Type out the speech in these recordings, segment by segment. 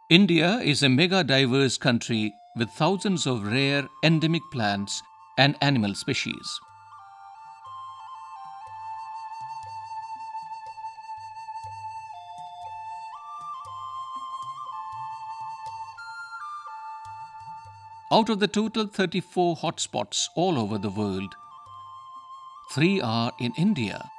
India is a mega diverse country with thousands of rare endemic plants and animal species. Out of the total 34 hotspots all over the world, 3 are in India.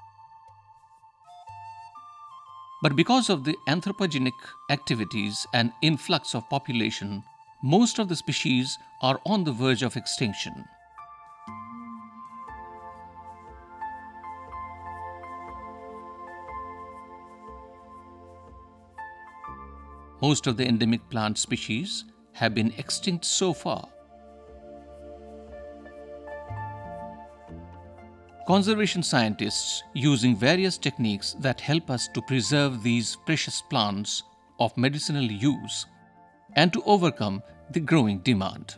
But because of the anthropogenic activities and influx of population, most of the species are on the verge of extinction. Most of the endemic plant species have been extinct so far. Conservation scientists, using various techniques that help us to preserve these precious plants of medicinal use and to overcome the growing demand.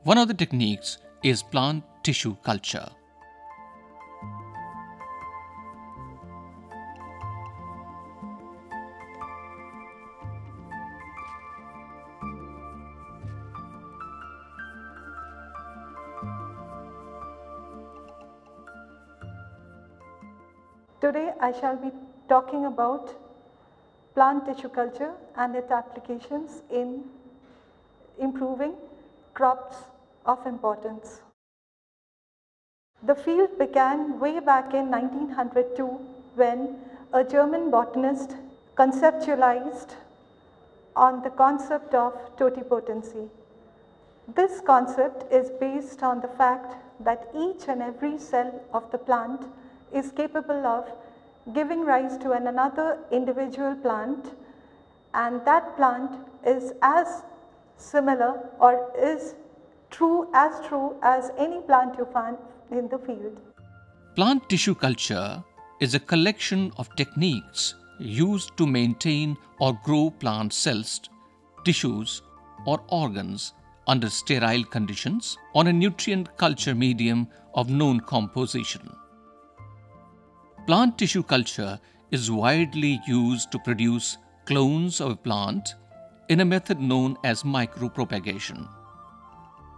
One of the techniques is plant tissue culture. Today I shall be talking about plant tissue culture and its applications in improving crops of importance. The field began way back in 1902 when a German botanist conceptualized on the concept of totipotency. This concept is based on the fact that each and every cell of the plant is capable of giving rise to another individual plant, and that plant is as similar or is true as any plant you find in the field. Plant tissue culture is a collection of techniques used to maintain or grow plant cells, tissues or organs under sterile conditions on a nutrient culture medium of known composition. Plant tissue culture is widely used to produce clones of a plant in a method known as micropropagation.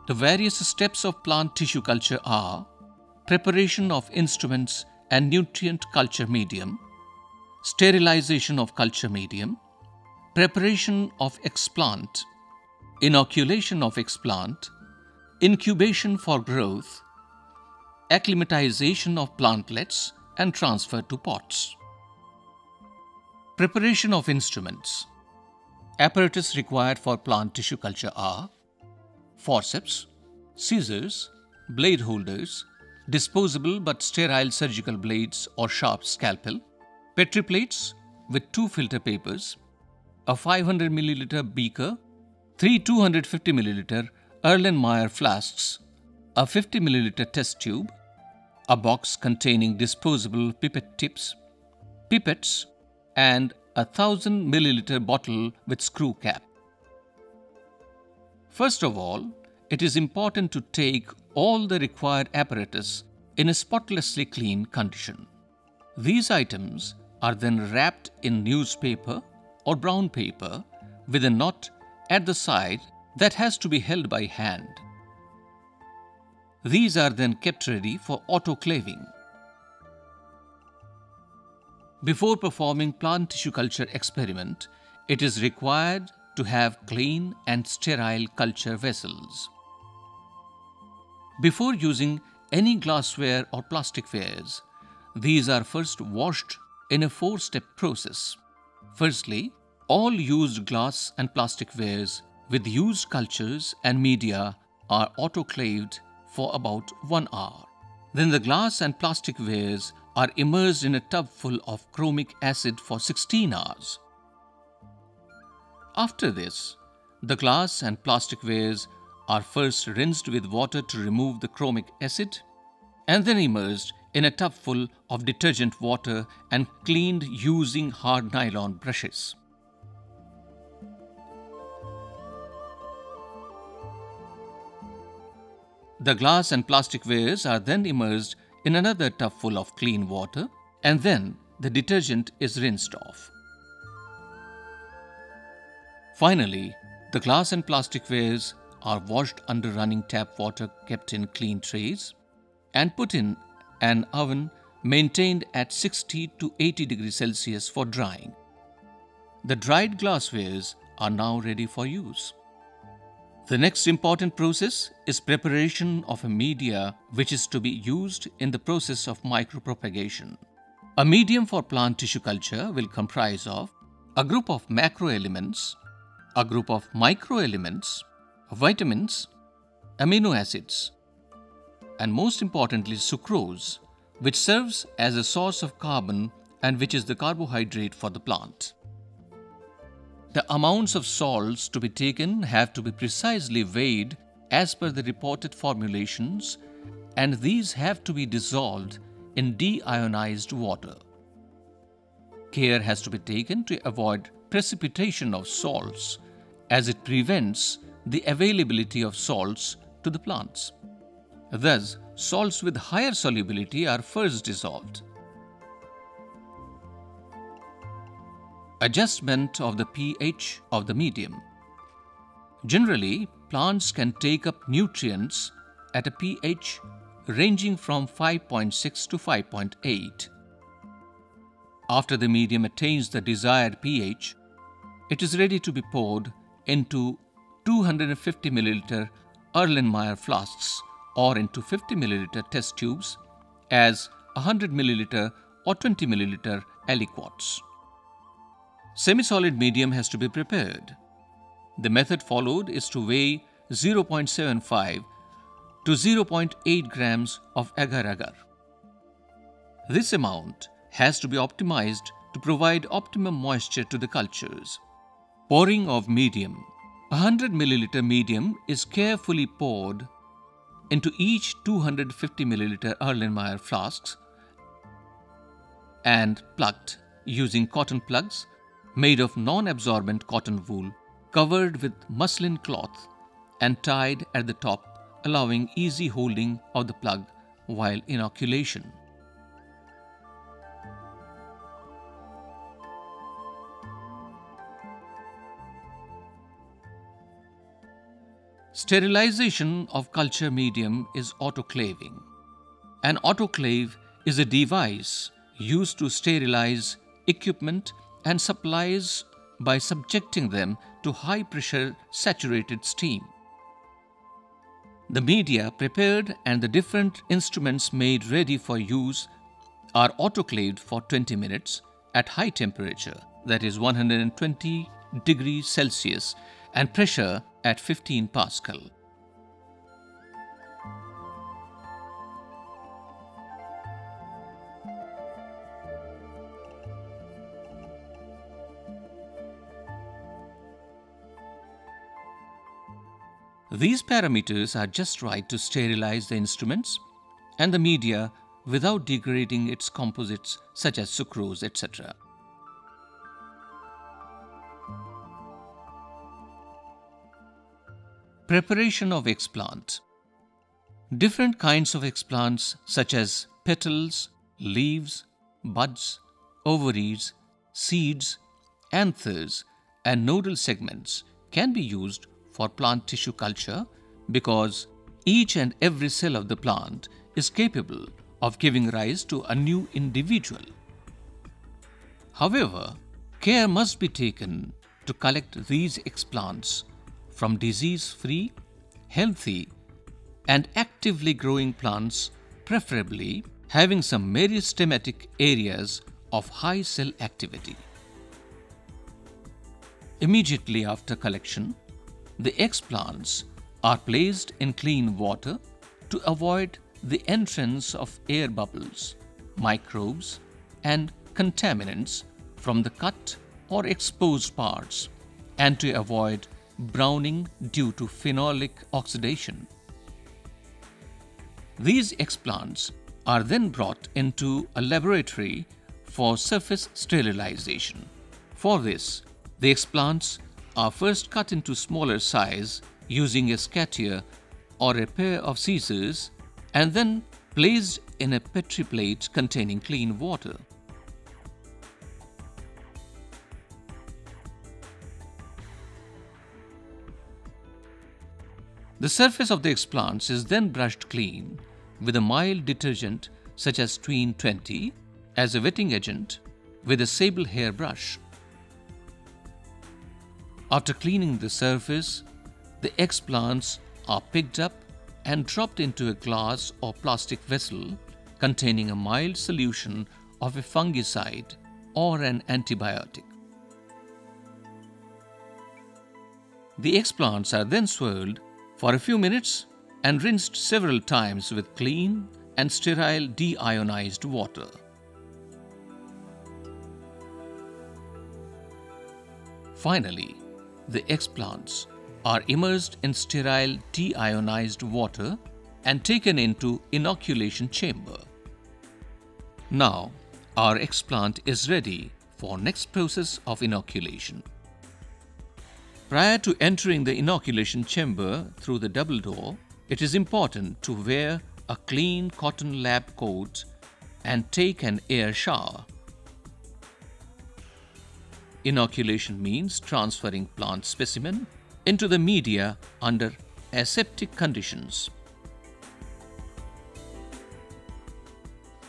The various steps of plant tissue culture are preparation of instruments and nutrient culture medium, sterilization of culture medium, preparation of explant, inoculation of explant, incubation for growth, acclimatization of plantlets, and transfer to pots. Preparation of instruments. Apparatus required for plant tissue culture are forceps, scissors, blade holders, disposable but sterile surgical blades or sharp scalpel, Petri plates with 2 filter papers, a 500 ml beaker, 3 250 ml Erlenmeyer flasks, a 50 ml test tube, a box containing disposable pipette tips, pipettes, and a 1000 ml bottle with screw cap. First of all, it is important to take all the required apparatus in a spotlessly clean condition. These items are then wrapped in newspaper or brown paper with a knot at the side that has to be held by hand. These are then kept ready for autoclaving. Before performing plant tissue culture experiment, it is required to have clean and sterile culture vessels. Before using any glassware or plasticwares, these are first washed in a 4-step process. Firstly, all used glass and plasticwares with used cultures and media are autoclaved for about 1 hour. Then the glass and plasticwares are immersed in a tub full of chromic acid for 16 hours. After this, the glass and plasticwares are first rinsed with water to remove the chromic acid and then immersed in a tub full of detergent water and cleaned using hard nylon brushes. The glass and plasticwares are then immersed in another tub full of clean water, and then the detergent is rinsed off. Finally, the glass and plastic wares are washed under running tap water kept in clean trays and put in an oven maintained at 60 to 80 degrees Celsius for drying. The dried glasswares are now ready for use. The next important process is preparation of a media which is to be used in the process of micropropagation. A medium for plant tissue culture will comprise of a group of macroelements, a group of microelements, vitamins, amino acids, and most importantly sucrose, which serves as a source of carbon and which is the carbohydrate for the plant. The amounts of salts to be taken have to be precisely weighed as per the reported formulations, and these have to be dissolved in deionized water. Care has to be taken to avoid precipitation of salts, as it prevents the availability of salts to the plants. Thus, salts with higher solubility are first dissolved. Adjustment of the pH of the medium. Generally, plants can take up nutrients at a pH ranging from 5.6 to 5.8. After the medium attains the desired pH, it is ready to be poured into 250 ml Erlenmeyer flasks or into 50 ml test tubes as 100 ml or 20 ml aliquots. Semi-solid medium has to be prepared. The method followed is to weigh 0.75 to 0.8 grams of agar-agar. This amount has to be optimized to provide optimum moisture to the cultures. Pouring of medium. 100 ml medium is carefully poured into each 250 ml Erlenmeyer flasks and plugged using cotton plugs made of non-absorbent cotton wool covered with muslin cloth and tied at the top, allowing easy holding of the plug while inoculation. Sterilization of culture medium is autoclaving. An autoclave is a device used to sterilize equipment and supplies by subjecting them to high-pressure saturated steam. The media prepared and the different instruments made ready for use are autoclaved for 20 minutes at high temperature, that is 120 degrees Celsius, and pressure at 15 Pascal. These parameters are just right to sterilize the instruments and the media without degrading its composites such as sucrose, etc. Preparation of explant. Different kinds of explants such as petals, leaves, buds, ovaries, seeds, anthers, and nodal segments can be used for plant tissue culture because each and every cell of the plant is capable of giving rise to a new individual. However, care must be taken to collect these explants from disease-free, healthy, and actively growing plants, preferably having some meristematic areas of high cell activity. Immediately after collection, the explants are placed in clean water to avoid the entrance of air bubbles, microbes, and contaminants from the cut or exposed parts, and to avoid browning due to phenolic oxidation. These explants are then brought into a laboratory for surface sterilization. For this, the explants are first cut into smaller size using a scatier or a pair of scissors and then placed in a Petri plate containing clean water. The surface of the explants is then brushed clean with a mild detergent such as Tween 20 as a wetting agent with a sable hair brush. After cleaning the surface, the explants are picked up and dropped into a glass or plastic vessel containing a mild solution of a fungicide or an antibiotic. The explants are then swirled for a few minutes and rinsed several times with clean and sterile deionized water. Finally, the explants are immersed in sterile deionized water and taken into inoculation chamber. Now, our explant is ready for next process of inoculation. Prior to entering the inoculation chamber through the double door, it is important to wear a clean cotton lab coat and take an air shower. Inoculation means transferring plant specimen into the media under aseptic conditions.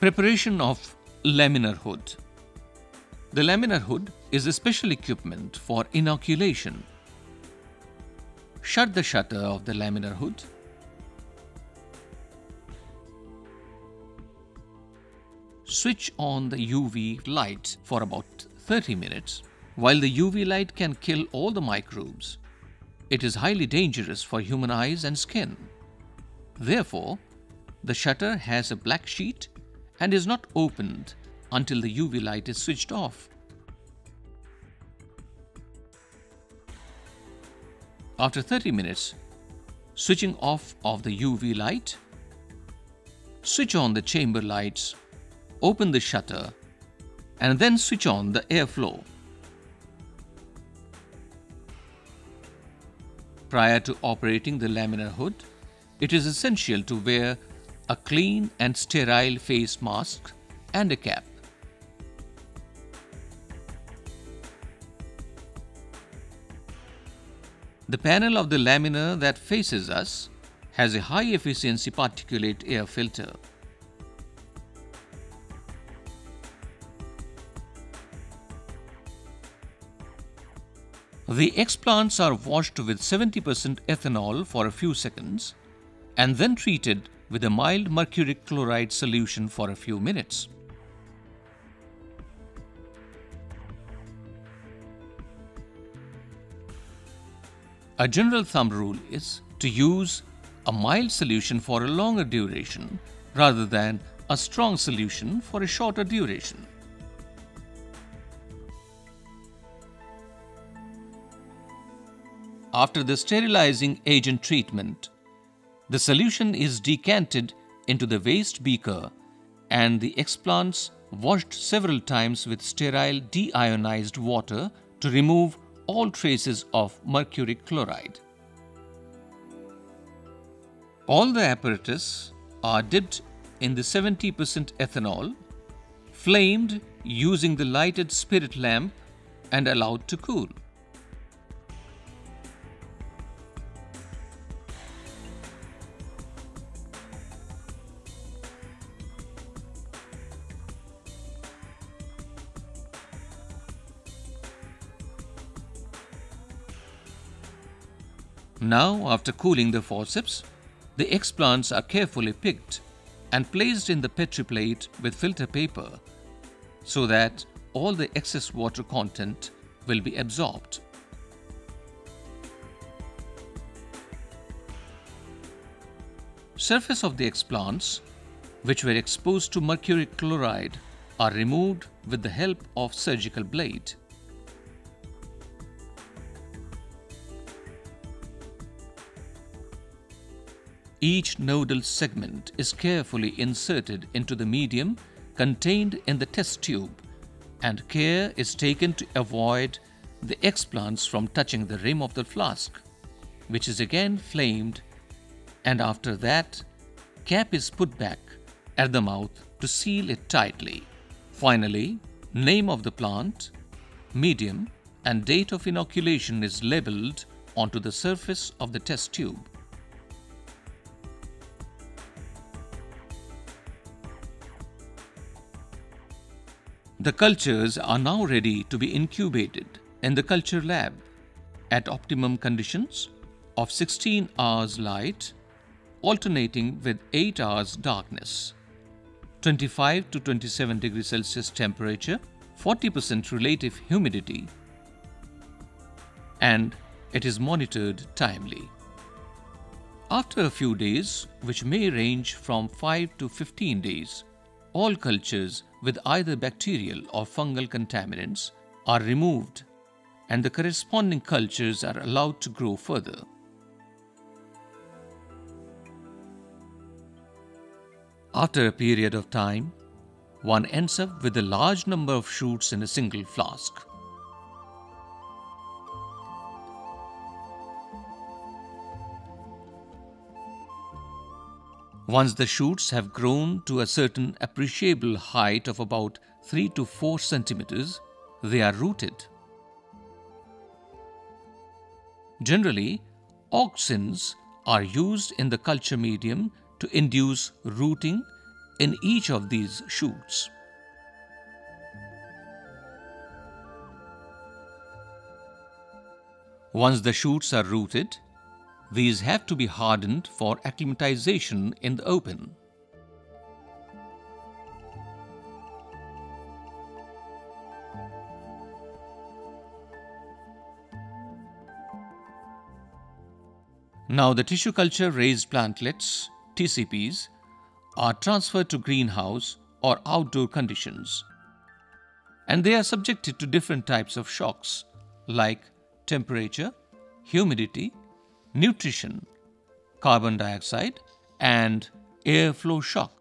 Preparation of laminar hood. The laminar hood is a special equipment for inoculation. Shut the shutter of the laminar hood. Switch on the UV light for about 30 minutes. While the UV light can kill all the microbes, it is highly dangerous for human eyes and skin. Therefore, the shutter has a black sheet and is not opened until the UV light is switched off. After 30 minutes, switching off of the UV light, switch on the chamber lights, open the shutter, and then switch on the airflow. Prior to operating the laminar hood, it is essential to wear a clean and sterile face mask and a cap. The panel of the laminar that faces us has a high-efficiency particulate air filter. The explants are washed with 70% ethanol for a few seconds and then treated with a mild mercuric chloride solution for a few minutes. A general thumb rule is to use a mild solution for a longer duration rather than a strong solution for a shorter duration. After the sterilizing agent treatment, the solution is decanted into the waste beaker and the explants washed several times with sterile deionized water to remove all traces of mercuric chloride. All the apparatus are dipped in the 70% ethanol, flamed using the lighted spirit lamp and allowed to cool. Now, after cooling the forceps, the explants are carefully picked and placed in the Petri plate with filter paper so that all the excess water content will be absorbed. Surface of the explants, which were exposed to mercuric chloride, are removed with the help of surgical blade. Each nodal segment is carefully inserted into the medium contained in the test tube, and care is taken to avoid the explants from touching the rim of the flask, which is again flamed, and after that, cap is put back at the mouth to seal it tightly. Finally, name of the plant, medium, and date of inoculation is labeled onto the surface of the test tube. The cultures are now ready to be incubated in the culture lab at optimum conditions of 16 hours light alternating with 8 hours darkness, 25 to 27 degrees Celsius temperature, 40% relative humidity, and it is monitored timely. After a few days, which may range from 5 to 15 days, all cultures with either bacterial or fungal contaminants are removed and the corresponding cultures are allowed to grow further. After a period of time, one ends up with a large number of shoots in a single flask. Once the shoots have grown to a certain appreciable height of about 3 to 4 centimeters, they are rooted. Generally, auxins are used in the culture medium to induce rooting in each of these shoots. Once the shoots are rooted, these have to be hardened for acclimatization in the open. Now the tissue culture raised plantlets, TCPs, are transferred to greenhouse or outdoor conditions, and they are subjected to different types of shocks like temperature, humidity, nutrition, carbon dioxide, and airflow shock.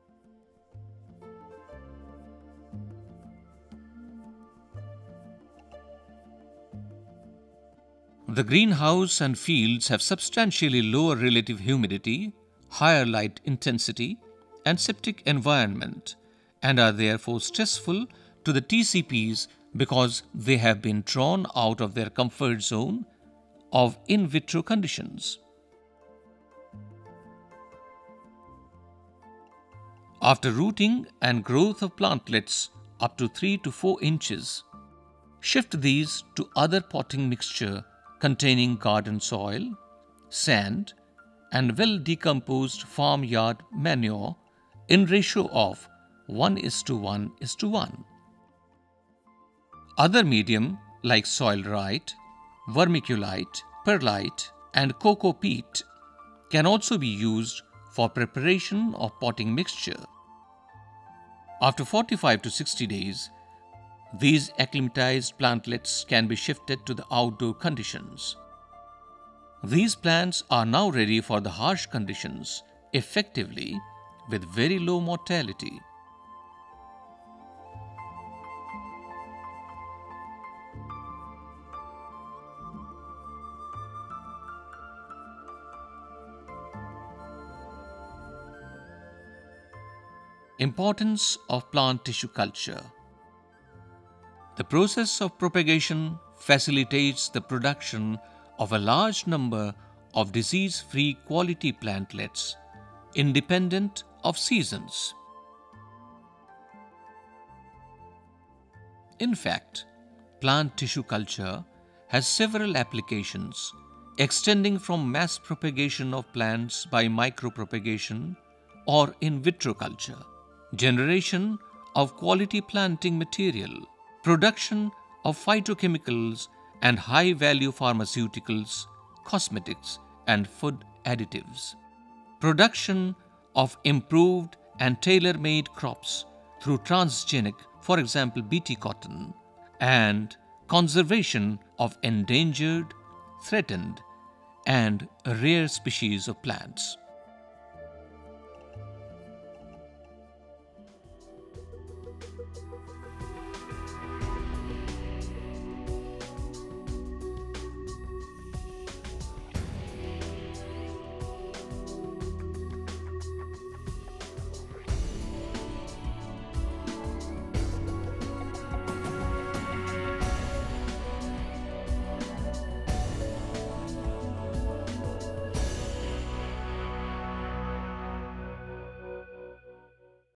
The greenhouse and fields have substantially lower relative humidity, higher light intensity, and septic environment, and are therefore stressful to the TCPs because they have been drawn out of their comfort zone of in vitro conditions. After rooting and growth of plantlets up to 3 to 4 inches, shift these to other potting mixture containing garden soil, sand, and well-decomposed farmyard manure in ratio of 1:1:1. Other medium like Soil-Rite, vermiculite, perlite, and coco peat can also be used for preparation of potting mixture. After 45 to 60 days, these acclimatized plantlets can be shifted to the outdoor conditions. These plants are now ready for the harsh conditions effectively with very low mortality. Importance of plant tissue culture. The process of propagation facilitates the production of a large number of disease-free quality plantlets independent of seasons. In fact, plant tissue culture has several applications extending from mass propagation of plants by micropropagation or in vitro culture, generation of quality planting material, production of phytochemicals and high-value pharmaceuticals, cosmetics, and food additives, production of improved and tailor-made crops through transgenic, for example BT cotton, and conservation of endangered, threatened, and rare species of plants.